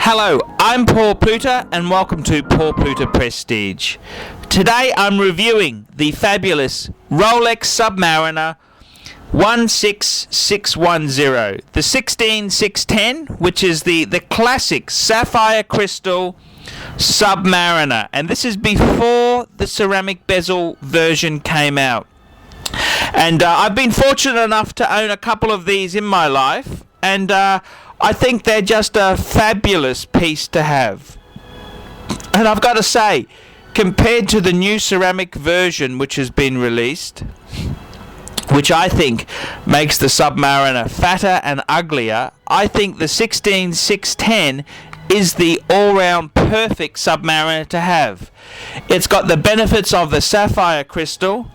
Hello, I'm Paul Pluta and welcome to Paul Pluta Prestige. Today I'm reviewing the fabulous Rolex Submariner 16610, the 16610, which is the classic sapphire crystal Submariner, and this is before the ceramic bezel version came out. And I've been fortunate enough to own a couple of these in my life, and I think they're just a fabulous piece to have. And I've got to say, compared to the new ceramic version which has been released, which I think makes the Submariner fatter and uglier, I think the 16610 is the all-round perfect Submariner to have. It's got the benefits of the sapphire crystal,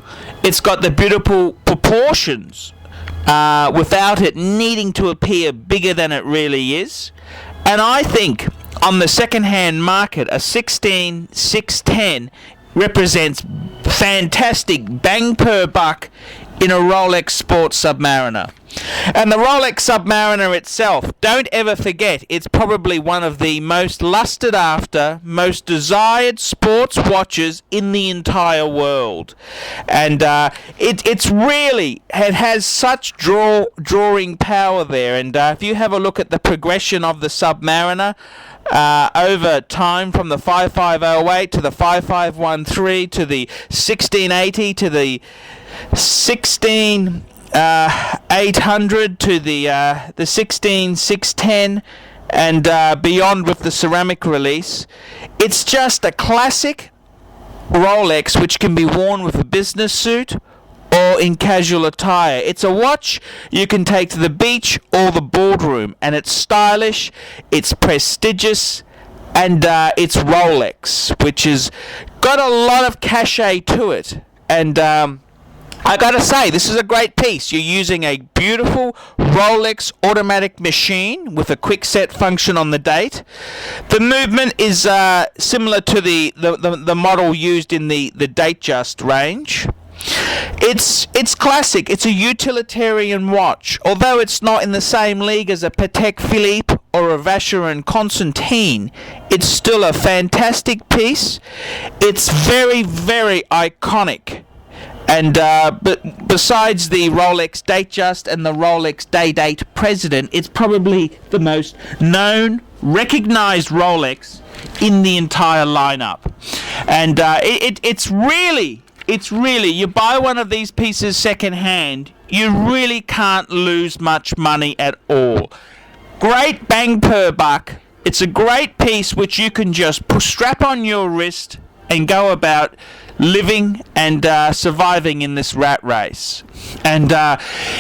it's got the beautiful proportions without it needing to appear bigger than it really is. And I think on the second-hand market, a 16610 represents fantastic bang per buck in a Rolex sports Submariner. And the Rolex Submariner itself, don't ever forget, it's probably one of the most lusted after, most desired sports watches in the entire world. And it has such drawing power there. And if you have a look at the progression of the Submariner over time, from the 5508 to the 5513 to the 1680 to the 16800 to the 16610 and beyond with the ceramic release, it's just a classic Rolex which can be worn with a business suit or in casual attire. It's a watch you can take to the beach or the boardroom, and it's stylish, it's prestigious, and it's Rolex, which has got a lot of cachet to it. And I gotta say, this is a great piece. You're using a beautiful Rolex automatic machine with a quick set function on the date. The movement is similar to the model used in the Datejust range. It's classic. It's a utilitarian watch. Although it's not in the same league as a Patek Philippe or a Vacheron Constantin, it's still a fantastic piece. It's very, very iconic. And but besides the Rolex Datejust and the Rolex Day-Date President, it's probably the most known, recognized Rolex in the entire lineup. And it's really, you buy one of these pieces second-hand, you really can't lose much money at all. Great bang per buck. It's a great piece which you can just strap on your wrist and go about living and surviving in this rat race. And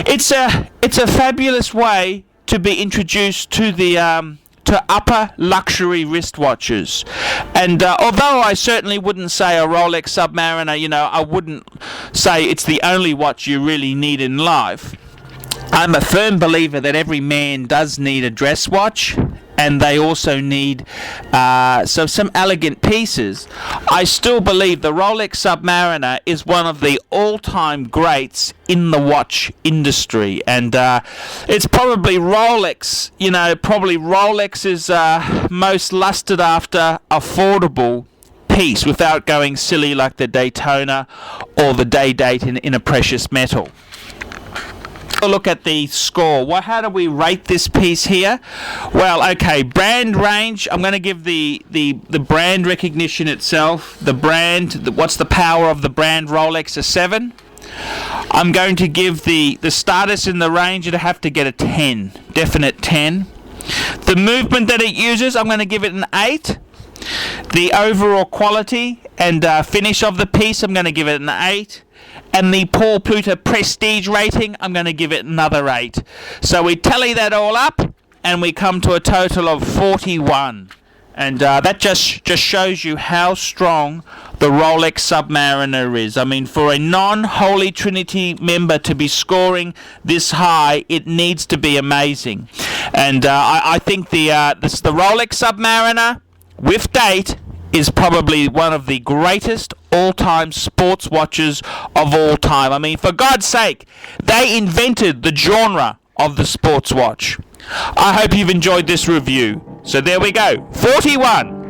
it's a fabulous way to be introduced to the to upper luxury wristwatches. And although I certainly wouldn't say a Rolex Submariner, I wouldn't say it's the only watch you really need in life, I'm a firm believer that every man does need a dress watch, and they also need some elegant pieces. I still believe the Rolex Submariner is one of the all-time greats in the watch industry, and it's probably Rolex's most lusted after affordable piece, without going silly like the Daytona or the Day-Date in a precious metal. Look at the score. How do we rate this piece here? Well, okay, brand range, I'm going to give the brand recognition itself, the brand, what's the power of the brand Rolex, a 7. I'm going to give the status in the range, it'll have to get a 10, definite 10. The movement that it uses, I'm going to give it an 8. The overall quality and finish of the piece, I'm going to give it an 8. And the Paul Pluta Prestige rating, I'm going to give it another 8. So we tally that all up, and we come to a total of 41. And that just shows you how strong the Rolex Submariner is. I mean, for a non-Holy Trinity member to be scoring this high, it needs to be amazing. And I think the Rolex Submariner, with date, is probably one of the greatest all-time sports watches of all time. I mean, for God's sake, they invented the genre of the sports watch. I hope you've enjoyed this review. So there we go. 41.